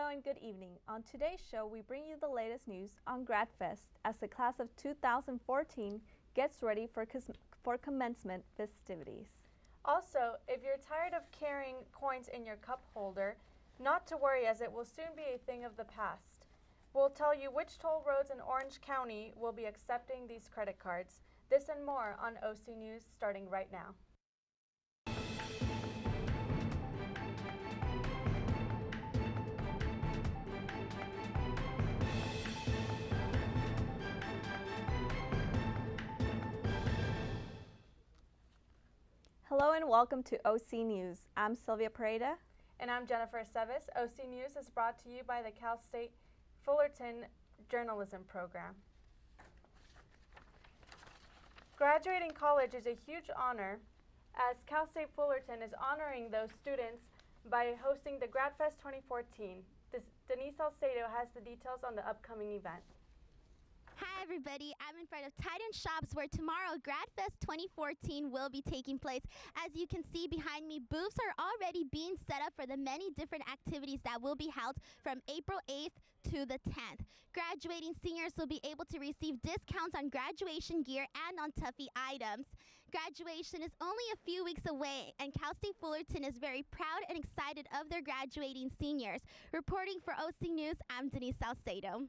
Hello and good evening. On today's show, we bring you the latest news on GradFest as the class of 2014 gets ready for commencement festivities. Also, if you're tired of carrying coins in your cup holder, not to worry as it will soon be a thing of the past. We'll tell you which toll roads in Orange County will be accepting these credit cards. This and more on OC News starting right now. Hello and welcome to OC News. I'm Sylvia Pareda. And I'm Jennifer Sevis. OC News is brought to you by the Cal State Fullerton Journalism Program. Graduating college is a huge honor, as Cal State Fullerton is honoring those students by hosting the GradFest 2014. Denise Salcedo has the details on the upcoming event. Hi everybody, I'm in front of Titan Shops where tomorrow GradFest 2014 will be taking place. As you can see behind me, booths are already being set up for the many different activities that will be held from April 8th to the 10th. Graduating seniors will be able to receive discounts on graduation gear and on Tuffy items. Graduation is only a few weeks away, and Cal State Fullerton is very proud and excited of their graduating seniors. Reporting for OC News, I'm Denise Salcedo.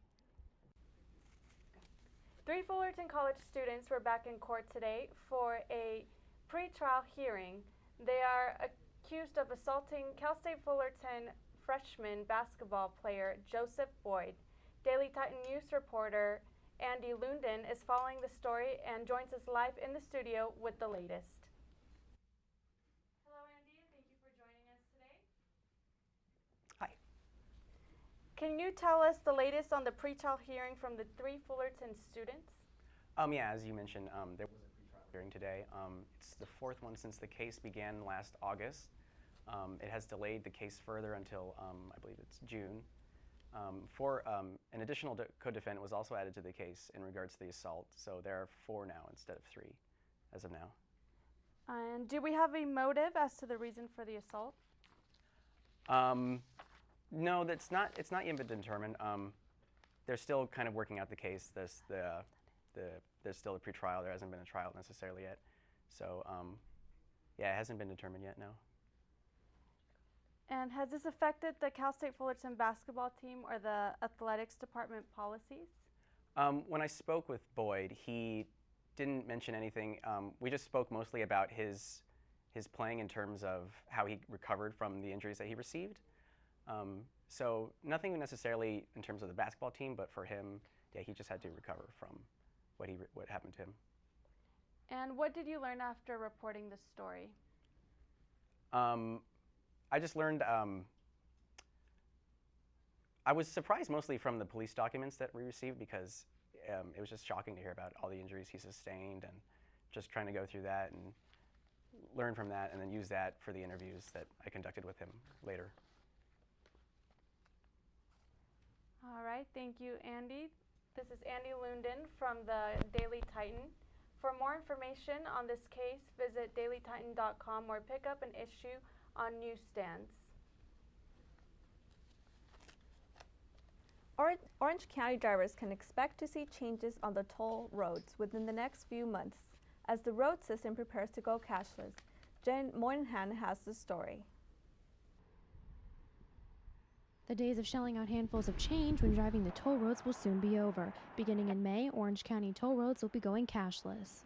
3 Fullerton College students were back in court today for a pre-trial hearing. They are accused of assaulting Cal State Fullerton freshman basketball player Joseph Boyd. Daily Titan News reporter Andy Lunden is following the story and joins us live in the studio with the latest. Hello Andy, thank you for joining us today. Hi. Can you tell us the latest on the pre-trial hearing from the 3 Fullerton students? Yeah, as you mentioned, there was a pre-trial hearing today. It's the 4th one since the case began last August. It has delayed the case further until, I believe it's June. An additional co-defendant was also added to the case in regards to the assault, so there are 4 now instead of 3 as of now. And do we have a motive as to the reason for the assault? No, it's not yet been determined. They're still kind of working out the case. There's still a pre-trial. There hasn't been a trial necessarily yet. So, yeah, it hasn't been determined yet, no. And has this affected the Cal State Fullerton basketball team or the athletics department policies? When I spoke with Boyd, he didn't mention anything. We just spoke mostly about his playing in terms of how he recovered from the injuries that he received. So nothing necessarily in terms of the basketball team, but for him, yeah, he just had to recover from what happened to him. And what did you learn after reporting this story? I just learned, I was surprised mostly from the police documents that we received because it was just shocking to hear about all the injuries he sustained and just trying to go through that and learn from that and then use that for the interviews that I conducted with him later. All right, thank you, Andy. This is Andy Lunden from the Daily Titan. For more information on this case, visit dailytitan.com or pick up an issue on newsstands. Orange County drivers can expect to see changes on the toll roads within the next few months as the road system prepares to go cashless. Jen Moynihan has the story. The days of shelling out handfuls of change when driving the toll roads will soon be over. Beginning in May, Orange County toll roads will be going cashless.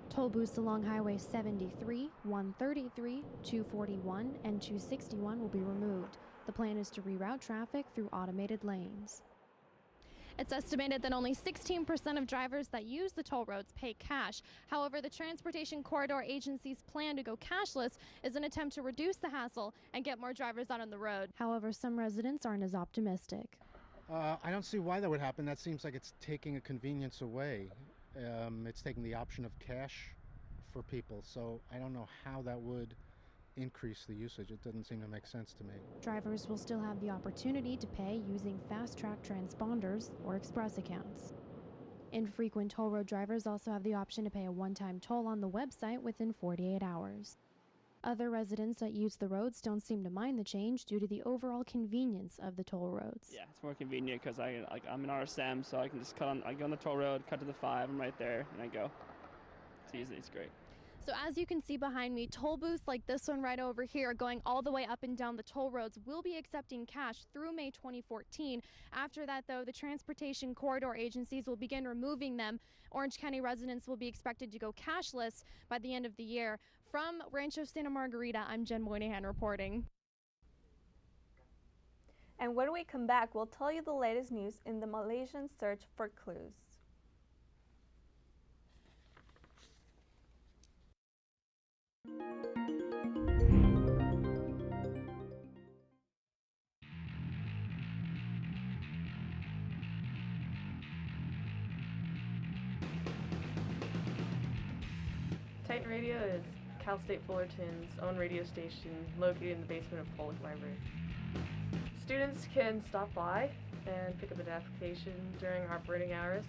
Toll booths along Highway 73, 133, 241, and 261 will be removed. The plan is to reroute traffic through automated lanes. It's estimated that only 16% of drivers that use the toll roads pay cash. However, the Transportation Corridor Agency's plan to go cashless is an attempt to reduce the hassle and get more drivers out on the road. However, some residents aren't as optimistic. I don't see why that would happen. That seems like it's taking a convenience away. It's taking the option of cash for people, so I don't know how that would increase the usage. It doesn't seem to make sense to me. Drivers will still have the opportunity to pay using fast-track transponders or express accounts. Infrequent toll road drivers also have the option to pay a one-time toll on the website within 48 hours. Other residents that use the roads don't seem to mind the change due to the overall convenience of the toll roads. Yeah, it's more convenient because I'm an RSM, so I can just I go on the toll road, cut to the 5, I'm right there, and I go. It's easy, it's great. So as you can see behind me, toll booths like this one right over here going all the way up and down the toll roads will be accepting cash through May 2014. After that, though, the transportation corridor agencies will begin removing them. Orange County residents will be expected to go cashless by the end of the year. From Rancho Santa Margarita, I'm Jen Moynihan reporting. And when we come back, we'll tell you the latest news in the Malaysian search for clues. Titan Radio is Cal State Fullerton's own radio station located in the basement of Pollock Library. Students can stop by and pick up an application during operating hours.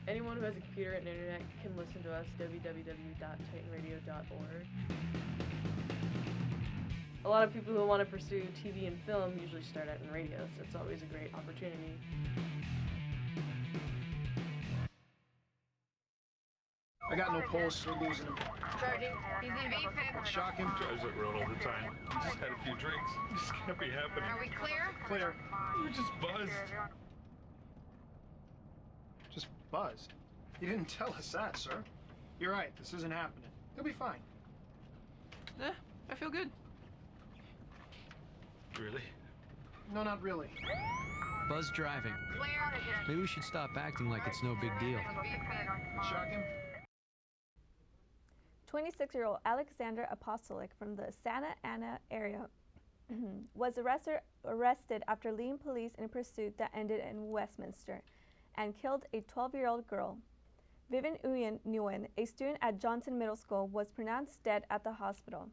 Anyone who has a computer and internet can listen to us at www.titanradio.org. A lot of people who want to pursue TV and film usually start out in radio, so it's always a great opportunity. I got no pulse, we're losing him. Charging. He's in VFib. Shocking. Drives it around all the time. Just had a few drinks. This can't be happening. Are we clear? Clear. You just buzzed. Just buzzed. You didn't tell us that, sir. You're right, this isn't happening. He'll be fine. I feel good. Really? No, not really. Buzz driving. Clear. Maybe we should stop acting like it's no big deal. Shocking. 26-year-old Alexander Apostolic from the Santa Ana area was arrested after leading police in a pursuit that ended in Westminster and killed a 12-year-old girl. Vivian Nguyen, a student at Johnson Middle School, was pronounced dead at the hospital.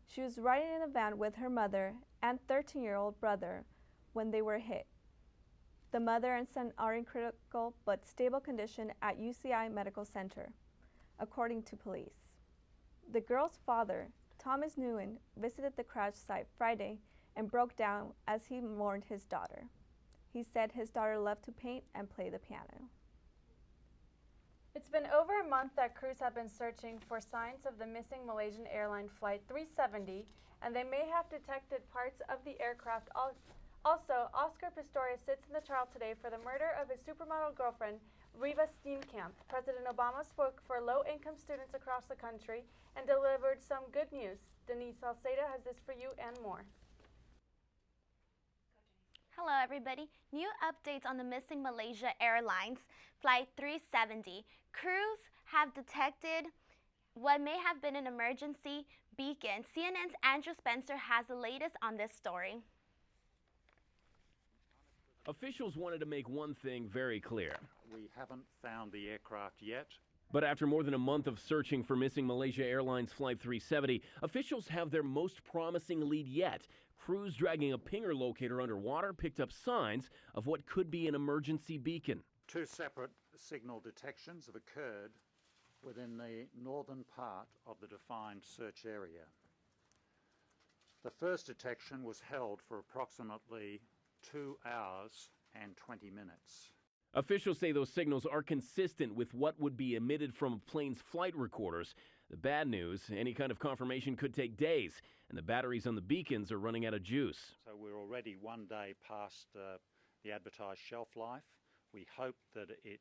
She was riding in a van with her mother and 13-year-old brother when they were hit. The mother and son are in critical but stable condition at UCI Medical Center, according to police. The girl's father, Thomas Nguyen, visited the crash site Friday and broke down as he mourned his daughter. He said his daughter loved to paint and play the piano. It's been over a month that crews have been searching for signs of the missing Malaysian airline flight 370, and they may have detected parts of the aircraft. Also, Oscar Pistorius sits in the trial today for the murder of his supermodel girlfriend, Riva Steenkamp. President Obama spoke for low-income students across the country and delivered some good news. Denise Salceda has this for you and more. Hello everybody. New updates on the missing Malaysia Airlines Flight 370. Crews have detected what may have been an emergency beacon. CNN's Andrew Spencer has the latest on this story. Officials wanted to make one thing very clear. We haven't found the aircraft yet. But after more than a month of searching for missing Malaysia Airlines Flight 370, officials have their most promising lead yet. Crews dragging a pinger locator underwater picked up signs of what could be an emergency beacon. 2 separate signal detections have occurred within the northern part of the defined search area. The first detection was held for approximately 2 hours and 20 minutes. Officials say those signals are consistent with what would be emitted from a plane's flight recorders. The bad news, any kind of confirmation could take days, and the batteries on the beacons are running out of juice. So we're already 1 day past the advertised shelf life. We hope that it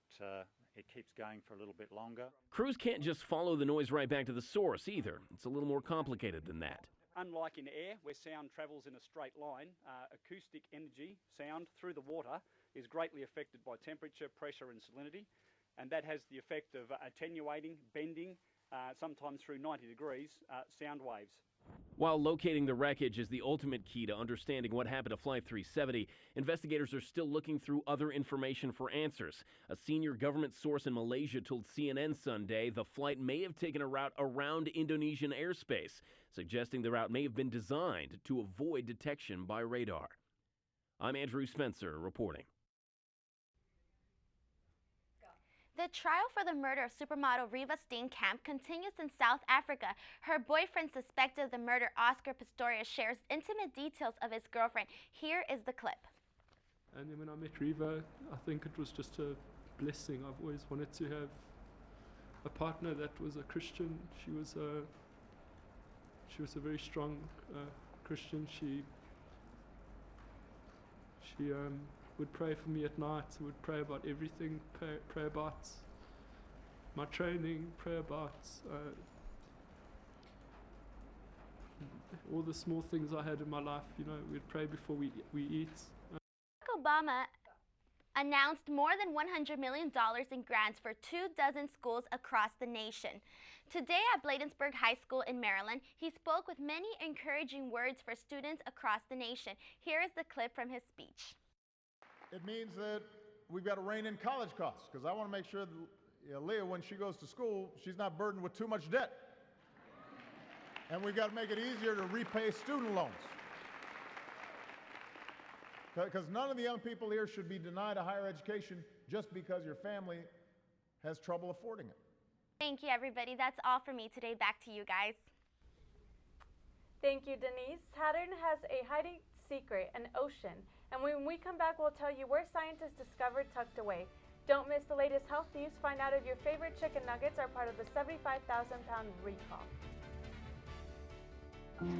keeps going for a little bit longer. Crews can't just follow the noise right back to the source either. It's a little more complicated than that. Unlike in air, where sound travels in a straight line, acoustic energy, sound through the water, is greatly affected by temperature, pressure and salinity, and that has the effect of attenuating, bending, sometimes through 90 degrees, sound waves. While locating the wreckage is the ultimate key to understanding what happened to Flight 370, investigators are still looking through other information for answers. A senior government source in Malaysia told CNN Sunday the flight may have taken a route around Indonesian airspace, suggesting the route may have been designed to avoid detection by radar. I'm Andrew Spencer reporting. The trial for the murder of supermodel Riva Steenkamp continues in South Africa. Her boyfriend suspected of the murder, Oscar Pistorius, shares intimate details of his girlfriend. Here is the clip. And then when I met Riva, I think it was just a blessing. I've always wanted to have a partner that was a Christian. She was a very strong Christian. She would pray for me at night, would pray about everything, pray about my training, pray about all the small things I had in my life. You know, we'd pray before we eat. Barack Obama announced more than $100 million in grants for 24 schools across the nation. Today at Bladensburg High School in Maryland, he spoke with many encouraging words for students across the nation. Here is the clip from his speech. It means that we've got to rein in college costs, because I want to make sure that Leah, when she goes to school, she's not burdened with too much debt. And we've got to make it easier to repay student loans. Because none of the young people here should be denied a higher education just because your family has trouble affording it. Thank you, everybody. That's all for me today. Back to you guys. Thank you, Denise. Saturn has a hiding secret, an ocean. And when we come back, we'll tell you where scientists discovered tucked away. Don't miss the latest health news. Find out if your favorite chicken nuggets are part of the 75,000-pound recall.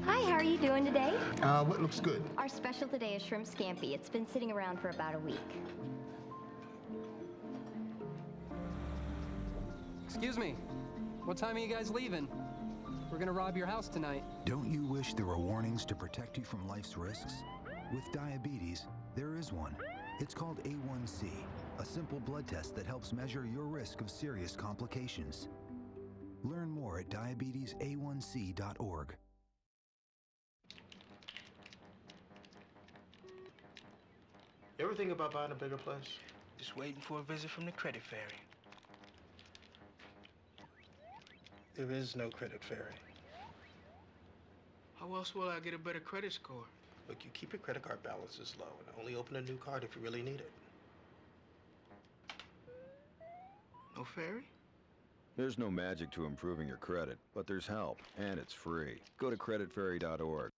Hi, how are you doing today? What looks good? Our special today is shrimp scampi. It's been sitting around for about a week. Excuse me, what time are you guys leaving? We're gonna rob your house tonight. Don't you wish there were warnings to protect you from life's risks? With diabetes, there is one. It's called A1C, a simple blood test that helps measure your risk of serious complications. Learn more at diabetesaonc.org. You ever think about buying a bigger place? Just waiting for a visit from the credit fairy. There is no credit fairy. How else will I get a better credit score? Look, you keep your credit card balances low and only open a new card if you really need it. No fairy? There's no magic to improving your credit, but there's help, and it's free. Go to creditfairy.org.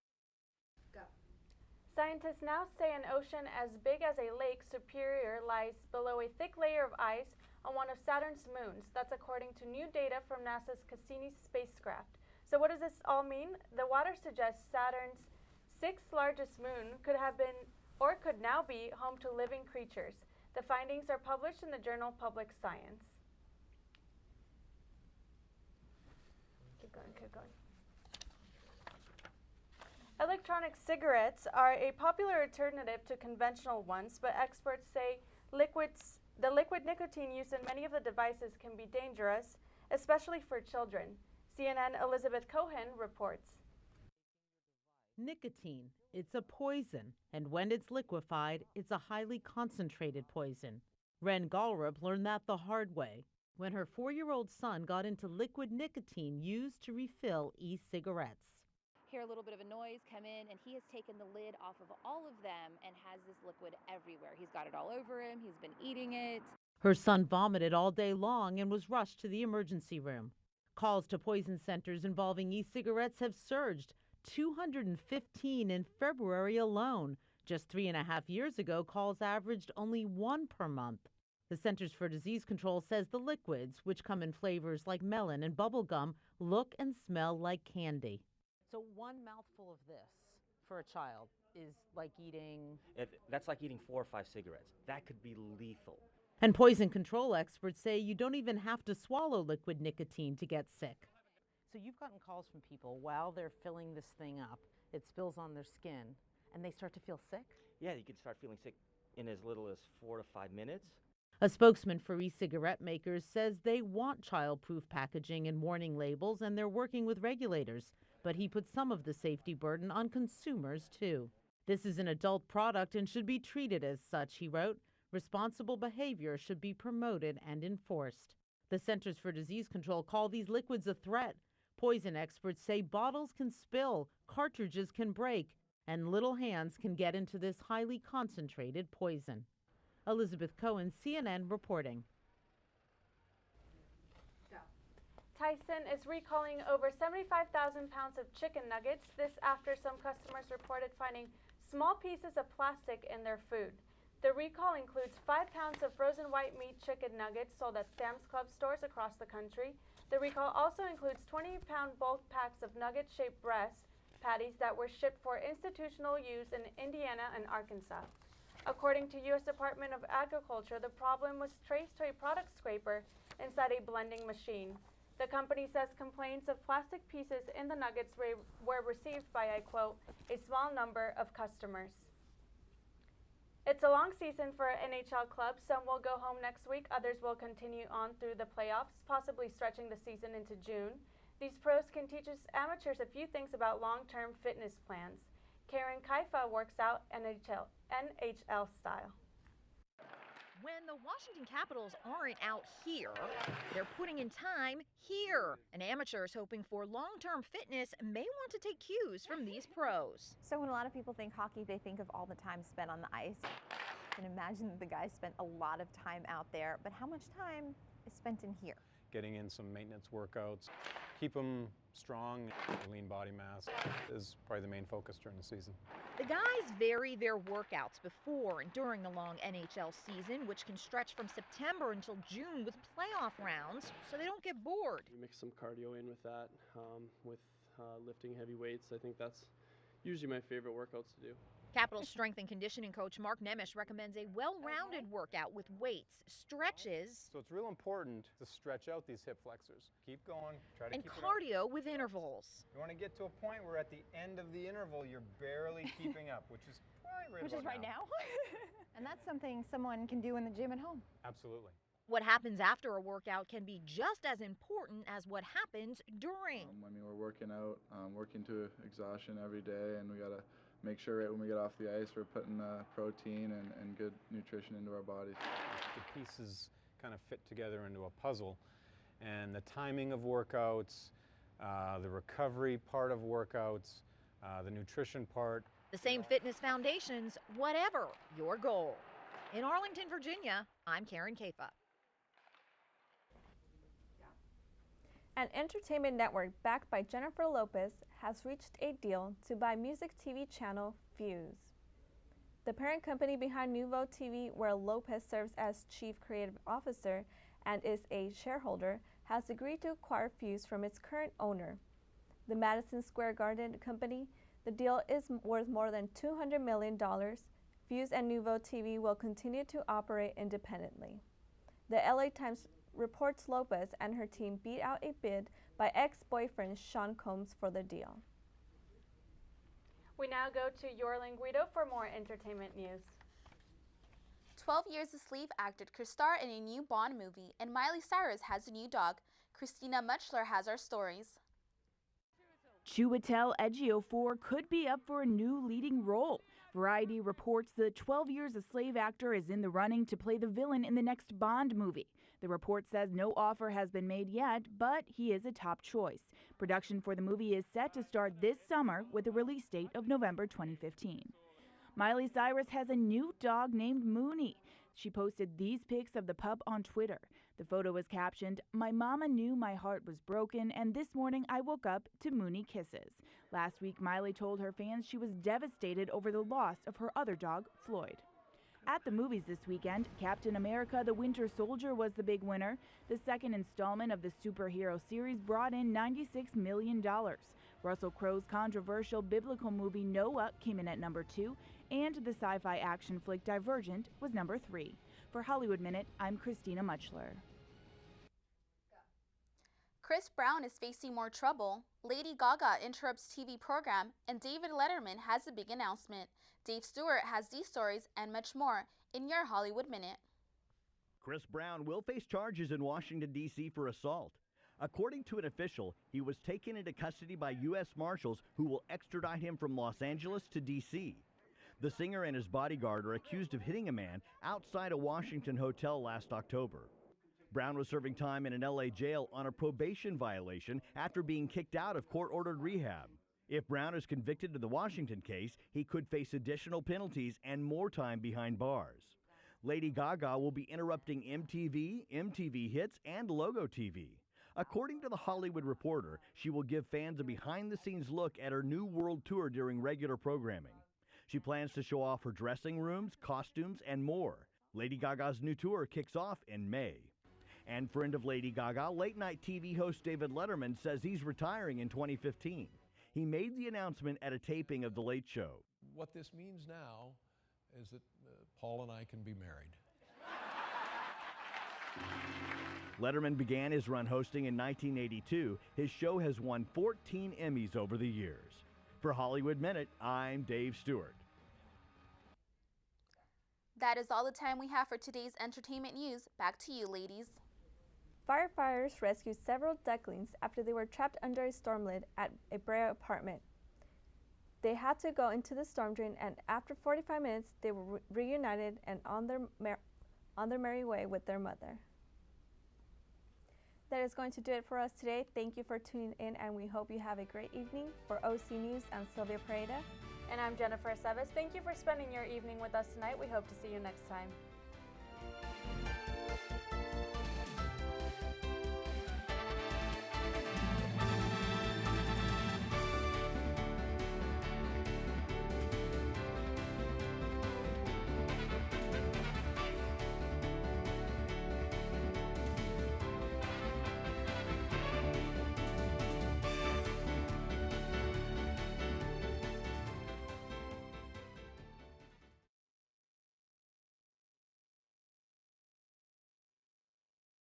Scientists now say an ocean as big as a Lake Superior lies below a thick layer of ice on one of Saturn's moons. That's according to new data from NASA's Cassini spacecraft. So what does this all mean? The water suggests Saturn's sixth largest moon could have been, or could now be, home to living creatures. The findings are published in the journal Public Science. Keep going, keep going. Electronic cigarettes are a popular alternative to conventional ones, but experts say the liquid nicotine used in many of the devices can be dangerous, especially for children. CNN Elizabeth Cohen reports. Nicotine, it's a poison, and when it's liquefied, it's a highly concentrated poison. Ren Galrup learned that the hard way when her 4-year-old son got into liquid nicotine used to refill e-cigarettes. Hear a little bit of a noise, come in, and he has taken the lid off of all of them and has this liquid everywhere. He's got it all over him. He's been eating it. Her son vomited all day long and was rushed to the emergency room. Calls to poison centers involving e-cigarettes have surged, 215 in February alone. Just 3.5 years ago, calls averaged only 1 per month. The Centers for Disease Control says the liquids, which come in flavors like melon and bubble gum, look and smell like candy. So one mouthful of this for a child is like eating... That's like eating 4 or 5 cigarettes. That could be lethal. And poison control experts say you don't even have to swallow liquid nicotine to get sick. So you've gotten calls from people while they're filling this thing up, it spills on their skin, and they start to feel sick? Yeah, you could start feeling sick in as little as 4 to 5 minutes. A spokesman for e-cigarette makers says they want child-proof packaging and warning labels, and they're working with regulators. But he put some of the safety burden on consumers, too. This is an adult product and should be treated as such, he wrote. Responsible behavior should be promoted and enforced. The Centers for Disease Control call these liquids a threat. Poison experts say bottles can spill, cartridges can break, and little hands can get into this highly concentrated poison. Elizabeth Cohen, CNN reporting. Tyson is recalling over 75,000 pounds of chicken nuggets. This after some customers reported finding small pieces of plastic in their food. The recall includes 5 pounds of frozen white meat chicken nuggets sold at Sam's Club stores across the country. The recall also includes 20-pound bulk packs of nugget-shaped breast patties that were shipped for institutional use in Indiana and Arkansas. According to U.S. Department of Agriculture, the problem was traced to a product scraper inside a blending machine. The company says complaints of plastic pieces in the nuggets were received by, I quote, a small number of customers. It's a long season for NHL clubs. Some will go home next week. Others will continue on through the playoffs, possibly stretching the season into June. These pros can teach us amateurs a few things about long-term fitness plans. Karen Kaifa works out NHL style. When the Washington Capitals aren't out here, they're putting in time here. And amateurs hoping for long-term fitness may want to take cues from these pros. So when a lot of people think hockey, they think of all the time spent on the ice. You can imagine that the guys spent a lot of time out there, but how much time is spent in here? Getting in some maintenance workouts, keep them strong. Lean body mass is probably the main focus during the season. The guys vary their workouts before and during the long NHL season, which can stretch from September until June with playoff rounds, so they don't get bored. We mix some cardio in with that, with lifting heavy weights. I think that's usually my favorite workouts to do. Capitals strength and conditioning coach Mark Nemish recommends a well-rounded workout with weights, stretches, So it's real important to stretch out these hip flexors. Keep going, try to and keep cardio with intervals. You want to get to a point where at the end of the interval you're barely keeping up, which is probably right now. And that's something someone can do in the gym at home. Absolutely. What happens after a workout can be just as important as what happens during. I mean, we're working out, working to exhaustion every day, and we got to make sure right when we get off the ice we're putting protein and good nutrition into our bodies. The pieces kind of fit together into a puzzle, and the timing of workouts, the recovery part of workouts, the nutrition part. The same fitness foundations, whatever your goal. In Arlington, Virginia, I'm Karen Kaifa. An entertainment network backed by Jennifer Lopez has reached a deal to buy music TV channel Fuse. The parent company behind Nuvo TV, where Lopez serves as chief creative officer and is a shareholder, has agreed to acquire Fuse from its current owner, the Madison Square Garden company. The deal is worth more than $200 million. Fuse and Nuvo TV will continue to operate independently. The LA Times reports Lopez and her team beat out a bid by ex-boyfriend Sean Combs for the deal. We now go to Your Linguido for more entertainment news. 12 Years a Slave actor could star in a new Bond movie, and Miley Cyrus has a new dog. Christina Muchler has our stories. Chiwetel Ejiofor could be up for a new leading role. Variety reports the 12 Years a Slave actor is in the running to play the villain in the next Bond movie. The report says no offer has been made yet, but he is a top choice. Production for the movie is set to start this summer with a release date of November 2015. Miley Cyrus has a new dog named Mooney. She posted these pics of the pup on Twitter. The photo was captioned, "My mama knew my heart was broken, and this morning I woke up to Mooney kisses." Last week, Miley told her fans she was devastated over the loss of her other dog, Floyd. At the movies this weekend, Captain America: The Winter Soldier was the big winner. The second installment of the superhero series brought in $96 million. Russell Crowe's controversial biblical movie Noah came in at number 2, and the sci-fi action flick Divergent was number 3. For Hollywood Minute, I'm Christina Muchler. Chris Brown is facing more trouble. Lady Gaga interrupts TV program, and David Letterman has a big announcement. Dave Stewart has these stories and much more in your Hollywood Minute. Chris Brown will face charges in Washington, D.C. for assault. According to an official, he was taken into custody by U.S. Marshals who will extradite him from Los Angeles to D.C. The singer and his bodyguard are accused of hitting a man outside a Washington hotel last October. Brown was serving time in an L.A. jail on a probation violation after being kicked out of court-ordered rehab. If Brown is convicted in the Washington case, he could face additional penalties and more time behind bars. Lady Gaga will be interrupting MTV, MTV Hits, and Logo TV. According to The Hollywood Reporter, she will give fans a behind-the-scenes look at her new world tour during regular programming. She plans to show off her dressing rooms, costumes, and more. Lady Gaga's new tour kicks off in May. And friend of Lady Gaga, late-night TV host David Letterman says he's retiring in 2015. He made the announcement at a taping of The Late Show. What this means now is that Paul and I can be married. Letterman began his run hosting in 1982. His show has won 14 Emmys over the years. For Hollywood Minute, I'm Dave Stewart. That is all the time we have for today's entertainment news. Back to you, ladies. Firefighters rescued several ducklings after they were trapped under a storm lid at a Brea apartment. They had to go into the storm drain, and after 45 minutes, they were reunited and on their merry way with their mother. That is going to do it for us today. Thank you for tuning in, and we hope you have a great evening. For OC News, I'm Sylvia Pereira. And I'm Jennifer Aceves. Thank you for spending your evening with us tonight. We hope to see you next time.